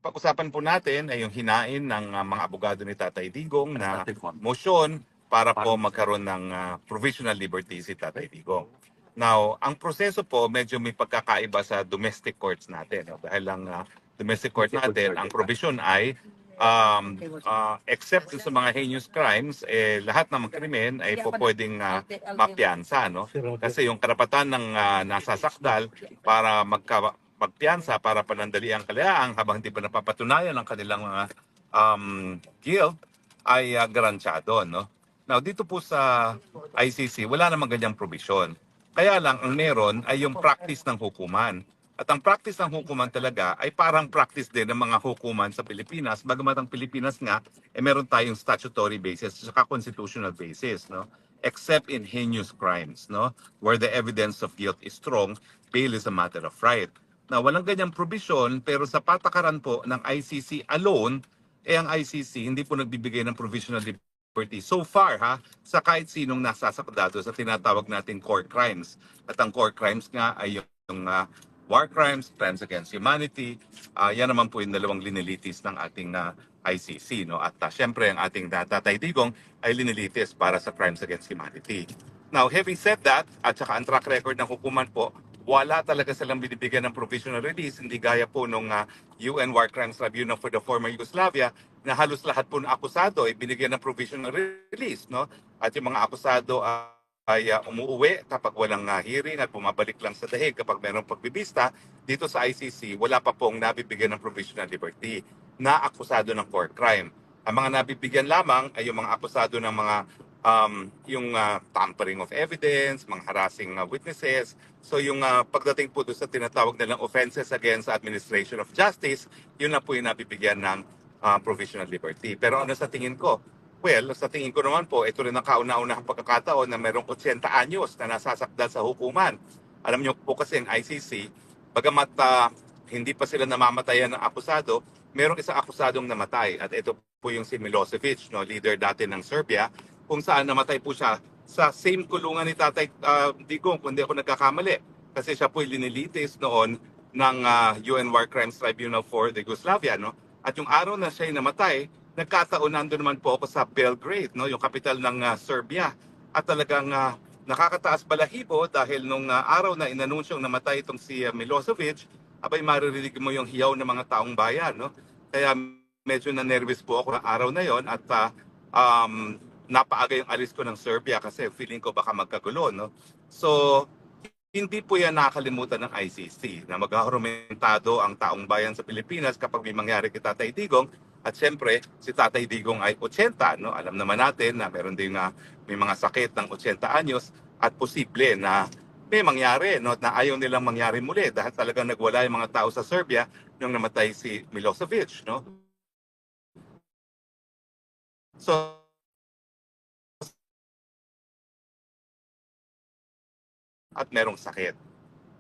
pag-usapan po natin ay yung hinain ng mga abogado ni Tatay Digong na motion para po magkaroon ng provisional liberty si Tatay Digong. Now, ang proseso po medyo may pagkakaiba sa domestic courts natin. No? Dahil ang domestic court natin, ang provision ay except sa mga heinous crimes, lahat ng mga krimen ay po pwedeng mapiyansa. No? Kasi yung karapatan ng nasasakdal para magpiyansa para panandali ang kalayaan habang hindi pa napapatunayan ang kanilang mga guilt ay garantyado. No? Now, dito po sa ICC, wala namang ganyang provision. Kaya lang, ang meron ay yung practice ng hukuman. At ang practice ng hukuman talaga ay parang practice din ng mga hukuman sa Pilipinas. Bagamat ang Pilipinas nga, meron tayong statutory basis at constitutional basis. No? Except in heinous crimes, no? Where the evidence of guilt is strong, bail is a matter of right. Na walang ganyang provision, pero sa patakaran po ng ICC alone, ang ICC hindi po nagbibigay ng provisional liberty so far sa kahit sinong nasasakdado sa tinatawag nating core crimes. At ang core crimes nga ay yung war crimes, crimes against humanity. Yan naman po yung dalawang linilitis ng ating ICC. No? At syempre ang ating Tatay Digong ay linilitis para sa crimes against humanity. Now, having said that, at saka ang track record ng hukuman po, wala talaga silang binibigyan ng provisional release, hindi gaya po nung UN War Crimes Tribunal for the former Yugoslavia na halos lahat po ng akusado ay binigyan ng provisional release. No? At yung mga akusado ay umuuwi kapag walang hearing at bumabalik lang sa dahig kapag mayroong pagbibista. Dito sa ICC, wala pa pong nabibigyan ng provisional liberty na akusado ng core crime. Ang mga nabibigyan lamang ay yung mga akusado ng mga tampering of evidence, mga harassing witnesses. So yung pagdating po doon sa tinatawag nilang offenses against administration of justice, yun na po yung nabibigyan ng provisional liberty. Pero ano sa tingin ko? Well, sa tingin ko naman po, ito rin ang kauna-unahang pagkakataon na mayroong 80 anyos na nasasakdal sa hukuman. Alam niyo po kasi ang ICC, bagamat hindi pa sila namamatayan ng akusado, mayroong isang akusadong namatay. At ito po yung si Milosevic, no, leader dati ng Serbia, kung saan namatay po siya sa same kulungan ni Tatay Digong, kung di ako nagkakamali. Kasi siya po linilitis noon ng UN War Crimes Tribunal for the Yugoslavia. No? At yung araw na siya namatay, nagkataon nandun naman po ako sa Belgrade, no? Yung kapital ng Serbia. At talagang nakakataas balahibo dahil nung araw na inanunsyong namatay itong si Milosevic, abay maririnig mo yung hiyaw ng mga taong bayan. No? Kaya medyo na-nervous po ako ng araw na yon at napaaga yung alis ko ng Serbia kasi feeling ko baka magkagulo. No? So, hindi po yan nakakalimutan ng ICC na magharumentado ang taong bayan sa Pilipinas kapag may mangyari kay Tatay Digong. At siyempre, si Tatay Digong ay 80. No? Alam naman natin na meron din may mga sakit ng 80 anyos at posible na may mangyari, no? Na ayaw nilang mangyari muli dahil talagang nagwala yung mga tao sa Serbia nung namatay si Milosevic. No? So, at merong sakit.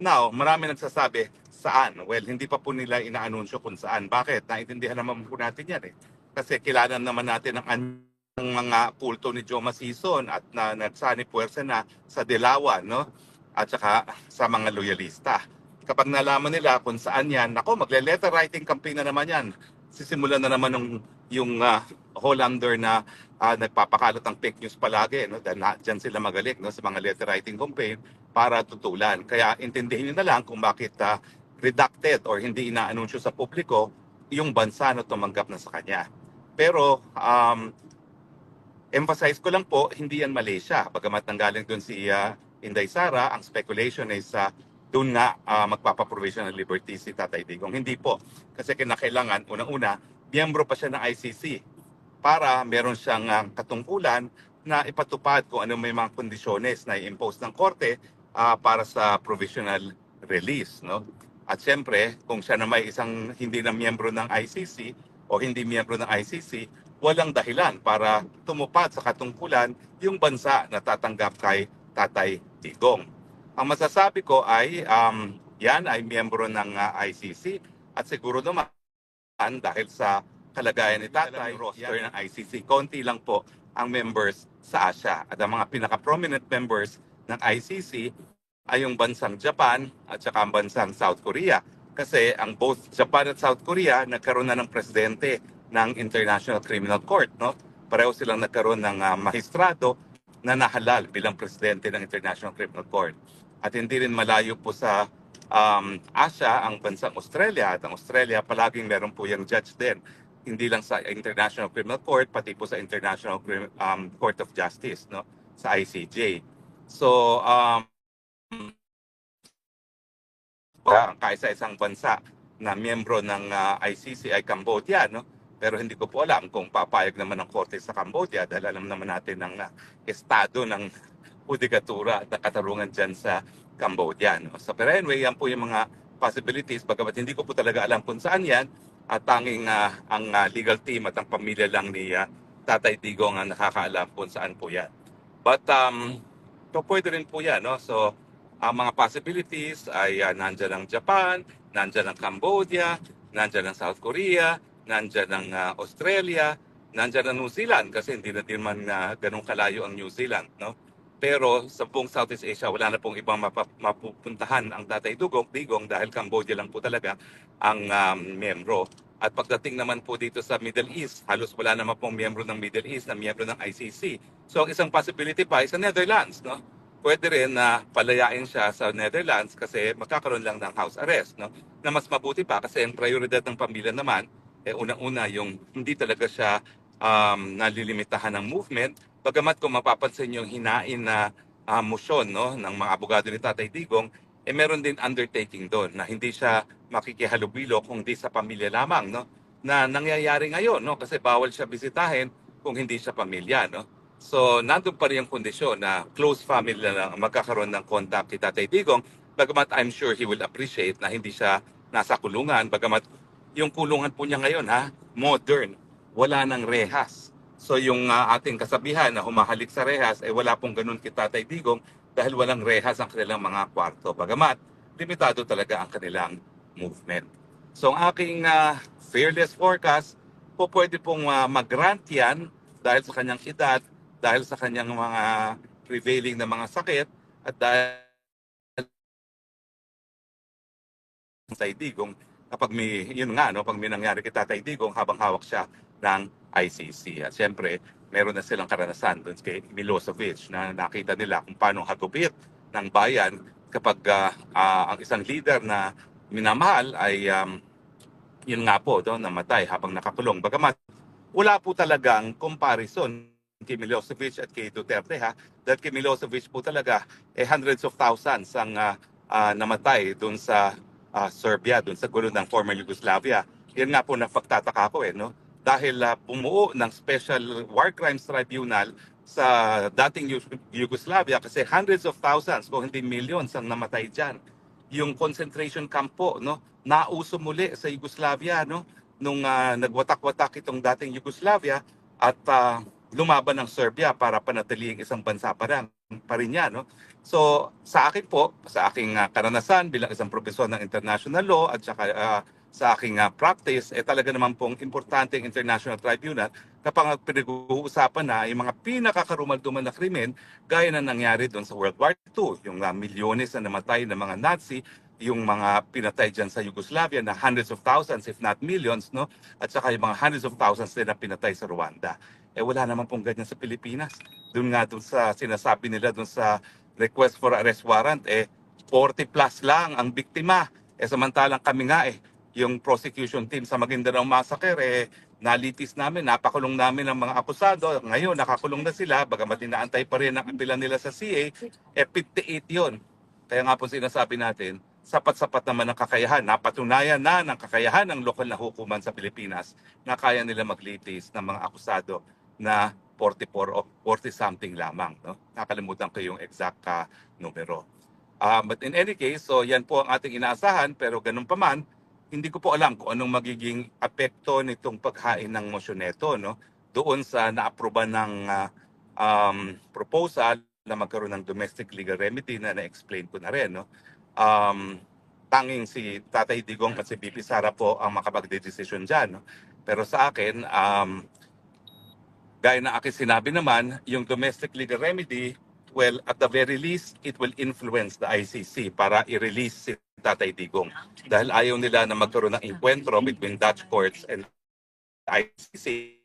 Now, marami nagsasabi, saan? Well, hindi pa po nila inaanunsyo kung saan. Bakit? Naintindihan naman po natin yan eh. Kasi kilala naman natin ang mga kulto ni Joe Masison at nagsani puwersa na sa Dilawan, no? At saka sa mga loyalista. Kapag nalaman nila kung saan yan, ako, magle-letter writing campaign na naman yan. Sisimulan na naman yung Hollander na nagpapakalat ng fake news palagi, no? Dahil dyan sila magaling, no? Sa mga letter writing campaign para tutulan. Kaya intindihin niyo na lang kung bakit redacted or hindi inaanunsyo sa publiko yung bansa na tumanggap na sa kanya. Pero emphasize ko lang po, hindi yan Malaysia. Bagamat nanggaling doon si Inday Sara, ang speculation is doon nga magpapaprovisional liberty si Tatay Digong. Hindi po. Kasi kinakailangan, unang-una, miyembro pa siya ng ICC para meron siyang katungkulan na ipatupad kung ano may mga kondisyones na i-impose ng korte para sa provisional release. No? At siyempre, kung siya na may isang hindi na miyembro ng ICC o hindi miyembro ng ICC, walang dahilan para tumupad sa katungkulan yung bansa na tatanggap kay Tatay Digong. Ang masasabi ko ay yan ay miyembro ng ICC at siguro naman dahil sa kalagayan ni Tatay, roster ng ICC, konti lang po ang members sa Asia. At ang mga pinaka-prominent members ng ICC ay yung bansang Japan at saka ang bansang South Korea. Kasi ang both Japan at South Korea nagkaroon na ng presidente ng International Criminal Court, no? Pareho silang nagkaroon ng mahistrado na nahalal bilang presidente ng International Criminal Court. At hindi rin malayo po sa Asia ang bansang Australia, at ang Australia palaging meron po yung judge din, hindi lang sa International Criminal Court pati po sa International Court of Justice, no, sa ICJ. So ang kaisa-isang bansa na miyembro ng ICC ay Cambodia, no? Pero hindi ko po alam kung papayag naman ng korte sa Cambodia dahil alam naman natin ang estado ng judikatura at katarungan dyan sa Cambodia. No? So, pero anyway, yan po yung mga possibilities. Bagamat hindi ko po talaga alam kung saan yan, at tanging ang legal team at ang pamilya lang ni Tatay Digong ang nakakaalam kung saan po yan. But so pwede rin po yan. No? So ang mga possibilities ay nandyan ang Japan, nandyan ang Cambodia, nandyan ang South Korea, nandyan ang Australia, nandyan ang New Zealand kasi hindi na din man ganun kalayo ang New Zealand. No? Pero sa buong Southeast Asia, wala na pong ibang mapupuntahan ang Tatay Digong dahil Cambodia lang po talaga ang miyembro. At pagdating naman po dito sa Middle East, halos wala naman pong miyembro ng Middle East na miyembro ng ICC. So ang isang possibility pa ay sa Netherlands. No? Pwede rin na palayain siya sa Netherlands kasi magkakaroon lang ng house arrest. No? Na mas mabuti pa kasi ang prioridad ng pamilya naman, unang-una yung hindi talaga siya nalilimitahan ng movement. Bagamat kung mapapansin yung hinain na motion, no, ng mga abogado ni Tatay Digong, meron din undertaking doon na hindi siya makikihalubilo kung di sa pamilya lamang, no, na nangyayari ngayon, no, kasi bawal siya bisitahin kung hindi siya pamilya, no. So, nandun pa rin yung kondisyon na close family na lang magkakaroon ng contact kay Tatay Digong, bagamat I'm sure he will appreciate na hindi siya nasa kulungan, bagamat yung kulungan po niya ngayon, modern, wala ng rehas. So yung ating kasabihan na humahalik sa rehas, wala pong ganun kay Tatay Digong dahil walang rehas ang kanilang mga kwarto. Bagamat, limitado talaga ang kanilang movement. So ang aking fearless forecast, po pwede pong mag-grant yan dahil sa kanyang edad, dahil sa kanyang mga prevailing na mga sakit, at dahil Tatay Digong, kapag may, yun nga, no, pag may nangyari kay Tatay Digong habang hawak siya ng ICC. At siyempre, meron na silang karanasan doon kay Milosevic na nakita nila kung paano hagupit ng bayan kapag ang isang leader na minamahal ay yun nga po, namatay habang nakakulong. Bagamat wala po talagang comparison kay Milosevic at kay Duterte, dahil kay Milosevic po talaga hundreds of thousands ang namatay doon sa Serbia, doon sa gulo ng former Yugoslavia. Yan nga po napagtataka ko no? Dahil bumuo ng Special War Crimes Tribunal sa dating Yugoslavia kasi hundreds of thousands kung hindi millions ang namatay dyan. Yung concentration camp po, no? Nauso muli sa Yugoslavia, no? Nung nagwatak-watak itong dating Yugoslavia at lumaban ng Serbia para panatiliing isang bansa pa rin yan, no? So sa akin po, sa aking karanasan bilang isang profesor ng international law at saka sa aking practice, talaga naman pong importante ang International Tribunal kapag pinag-uusapan na yung mga pinakakarumalduman na krimen gaya na nangyari doon sa World War II, yung milyones na namatay ng mga Nazi, yung mga pinatay dyan sa Yugoslavia na hundreds of thousands if not millions, no? At saka yung mga hundreds of thousands din na pinatay sa Rwanda. Wala naman pong ganyan sa Pilipinas. Doon nga doon sa sinasabi nila doon sa request for arrest warrant, 40 plus lang ang biktima. Samantalang kami nga yung prosecution team sa Maguindanao Massacre, nalitis namin, napakulong namin ang mga akusado. Ngayon, nakakulong na sila, bagamat inaantay pa rin ang apela nila sa CA, 58 yon. Kaya nga po sinasabi natin, sapat-sapat naman ang kakayahan. Napatunayan na ng kakayahan ng lokal na hukuman sa Pilipinas na kaya nila maglitis ng mga akusado na 44 o 40 something lamang. No? Nakalimutan ko yung exact numero. But in any case, so yan po ang ating inaasahan, pero ganun pa man, hindi ko po alam kung anong magiging apekto nitong paghain ng motion neto, no? Doon sa naaproba ng proposal na magkaroon ng domestic legal remedy na na-explain ko na rin. No? Tanging si Tatay Digong at si BP Sara po ang makapagde-decision dyan. No? Pero sa akin, gaya na aking sinabi naman, yung domestic legal remedy well, at the very least, it will influence the ICC para i-release si Tatay Digong. Dahil ayaw nila na magkaroon ng encuentro between Dutch courts and ICC,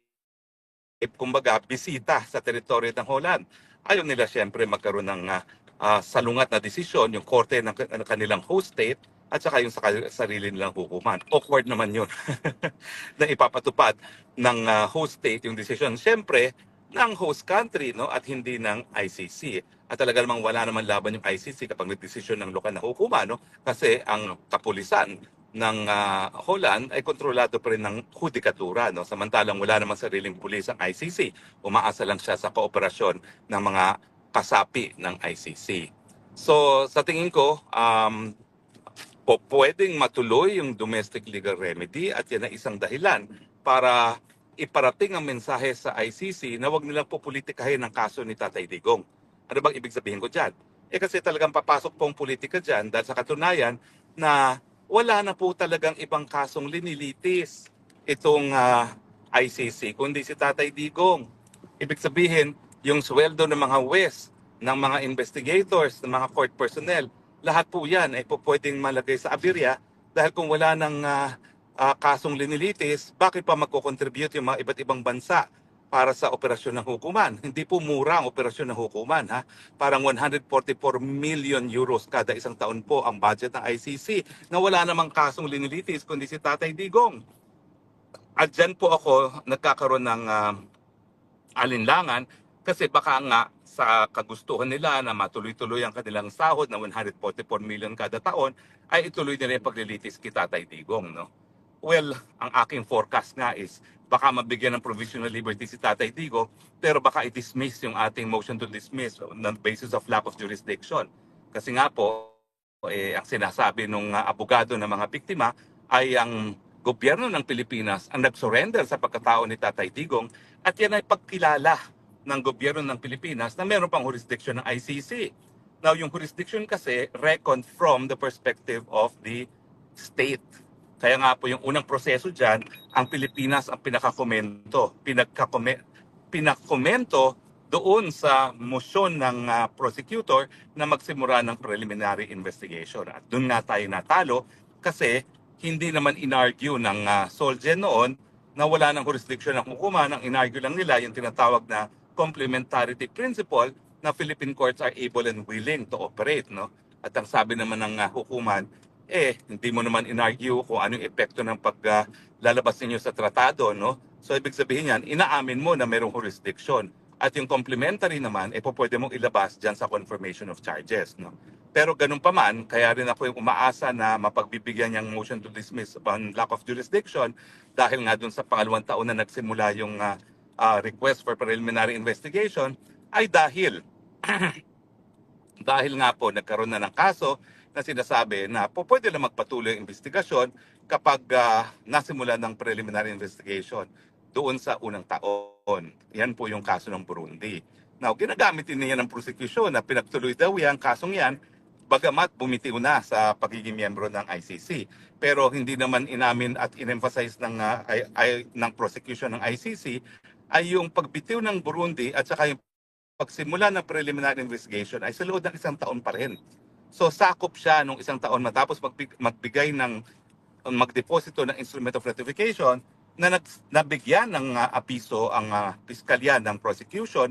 kumbaga, bisita sa teritoryo ng Holland. Ayaw nila siyempre magkaroon ng salungat na desisyon, yung korte ng kanilang host state at saka yung sa sarili nilang hukuman. Awkward naman yun na ipapatupad ng host state yung desisyon. Siyempre, ng host country, no, at hindi ng ICC. At talaga namang wala naman laban yung ICC kapag nagdesisyon ng lokal na hukuman, no? Kasi ang kapulisan ng Holland ay kontrolado pa rin ng hudikatura, no? Samantalang wala namang sariling pulis ang ICC. Umaasa lang siya sa kooperasyon ng mga kasapi ng ICC. So sa tingin ko, pwedeng matuloy yung domestic legal remedy at yan ay isang dahilan para iparating ang mensahe sa ICC na wag nilang pupolitikahin ang kaso ni Tatay Digong. Ano bang ibig sabihin ko dyan? Kasi talagang papasok pong politika dyan dahil sa katunayan na wala na po talagang ibang kasong linilitis itong ICC kundi si Tatay Digong. Ibig sabihin, yung sweldo ng mga WES, ng mga investigators, ng mga court personnel, lahat po yan ay po pwedeng malagay sa abirya dahil kung wala ng kasong linilitis, bakit pa magko-contribute yung mga iba't ibang bansa para sa operasyon ng hukuman? Hindi po mura ang operasyon ng hukuman. Ha? Parang 144 million euros kada isang taon po ang budget ng ICC na wala namang kasong linilitis kundi si Tatay Digong. At dyan po ako nagkakaroon ng alinlangan kasi baka nga sa kagustuhan nila na matuloy-tuloy ang kanilang sahod na 144 million kada taon ay ituloy nila yung paglilitis kay Tatay Digong. No? Well, ang aking forecast nga is baka mabigyan ng provisional liberty si Tatay Digong pero baka i-dismiss yung ating motion to dismiss on the basis of lack of jurisdiction. Kasi nga po, ang sinasabi ng abogado ng mga biktima ay ang gobyerno ng Pilipinas ang nag-surrender sa pagkatao ni Tatay Digong at yan ay pagkilala ng gobyerno ng Pilipinas na meron pang jurisdiction ng ICC. Now, yung jurisdiction kasi reckoned from the perspective of the state. Kaya nga po yung unang proseso dyan, ang Pilipinas ang pinakakomento doon sa motion ng prosecutor na magsimula ng preliminary investigation. At doon nga tayo natalo kasi hindi naman inargue ng Solgen noon na wala ng jurisdiction ng hukuman. Ang inargue lang nila yung tinatawag na complementarity principle na Philippine courts are able and willing to operate. No? At ang sabi naman ng hukuman, hindi mo naman inargue kung anong epekto ng paglalabas ninyo sa tratado, no? So, ibig sabihin yan, inaamin mo na mayroong jurisdiction. At yung complementary naman, pwede mong ilabas dyan sa confirmation of charges, no? Pero ganun pa man, kaya rin ako yung umaasa na mapagbibigyan niyang motion to dismiss on lack of jurisdiction dahil nga dun sa pangalawang taon na nagsimula yung request for preliminary investigation ay dahil nga po nagkaroon na ng kaso na sinasabi na pwede lang magpatuloy ang investigasyon kapag nasimula ng preliminary investigation doon sa unang taon. Yan po yung kaso ng Burundi. Now, ginagamit din niya ng prosecution na pinagtuloy daw yan, kasong yan, bagamat bumitiw na sa pagiging miyembro ng ICC. Pero hindi naman inamin at in-emphasize ng prosecution ng ICC ay yung pagbitiw ng Burundi at saka yung pagsimula ng preliminary investigation ay sa loob ng isang taon pa rin. So sakop siya nung isang taon matapos magbigay ng magdeposito ng instrument of ratification na nabigyan ng apiso ang piskalya ng prosecution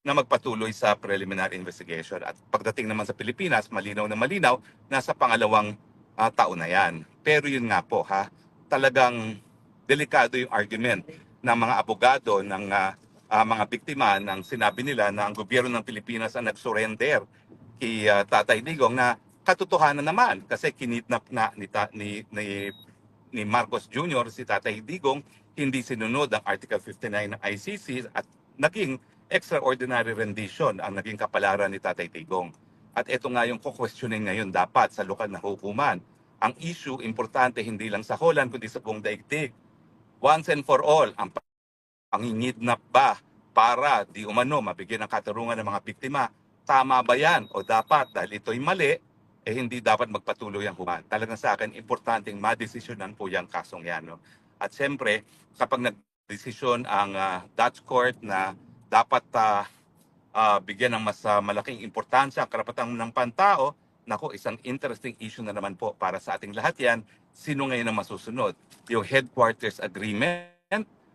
na magpatuloy sa preliminary investigation. At pagdating naman sa Pilipinas, malinaw na malinaw, nasa pangalawang taon na yan. Pero yun nga po, talagang delikado yung argument ng mga abogado ng mga biktima ng sinabi nila na ang gobyerno ng Pilipinas ang nag-surrender kay Tatay Digong na katotohanan naman kasi kinidnap na ni Marcos Jr. si Tatay Digong, hindi sinunod ang Article 59 ng ICC at naging extraordinary rendition ang naging kapalaran ni Tatay Digong. At ito nga yung kukwestiyonin ngayon dapat sa lokal na hukuman. Ang issue, importante hindi lang sa Holland kundi sa buong daigdig. Once and for all, ang pangingidnap ba para di umano mabigyan ng katarungan ng mga biktima, tama ba yan? O dapat dahil ito'y mali, hindi dapat magpatuloy ang hukuman. Talagang sa akin, importanteng madesisyonan po yung kasong yan. No? At siyempre, kapag nagdesisyon ang Dutch court na dapat bigyan ng mas malaking importansya ang karapatan ng pantao, naku, isang interesting issue na naman po para sa ating lahat yan. Sino ngayon ang masusunod? Yung headquarters agreement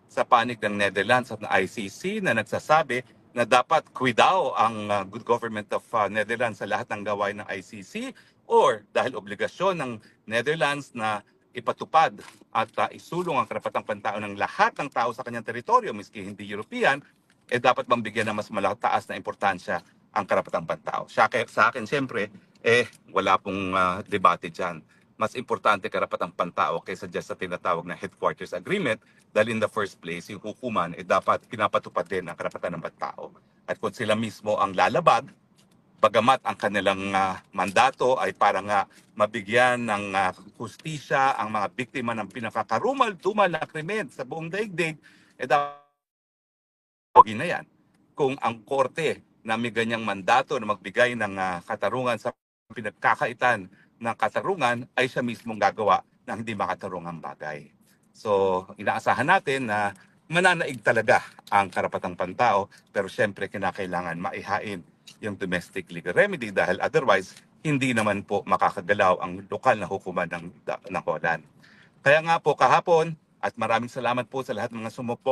sa panig ng Netherlands at ng ICC na nagsasabi na dapat kuidao ang good government of Netherlands sa lahat ng gawain ng ICC, or dahil obligasyon ng Netherlands na ipatupad at isulong ang karapatang pantao ng lahat ng tao sa kanyang teritoryo, miski hindi European, dapat bang bigyan ng mas malataas na importansya ang karapatang pantao? Sa akin, siyempre, wala pong debate dyan. Mas importante karapatang pantao kaysa just sa tinatawag na headquarters agreement, dahil in the first place, yung hukuman, dapat pinapatupad din ang karapatan ng pantao. At kung sila mismo ang lalabag, bagamat ang kanilang mandato ay para nga mabigyan ng hustisya ang mga biktima ng pinakakarumal-dumal na krimen sa buong daigdig, dapat na yan. Kung ang korte na may ganyang mandato na magbigay ng katarungan sa pinagkakaitan ng katarungan, ay siya mismong gagawa ng hindi makatarungang bagay. So, inaasahan natin na mananaig talaga ang karapatang pantao, pero siyempre kinakailangan maihain yung domestic legal remedy dahil otherwise hindi naman po makakagalaw ang lokal na hukuman ng Holland. Kaya nga po kahapon, at maraming salamat po sa lahat ng mga sumuporta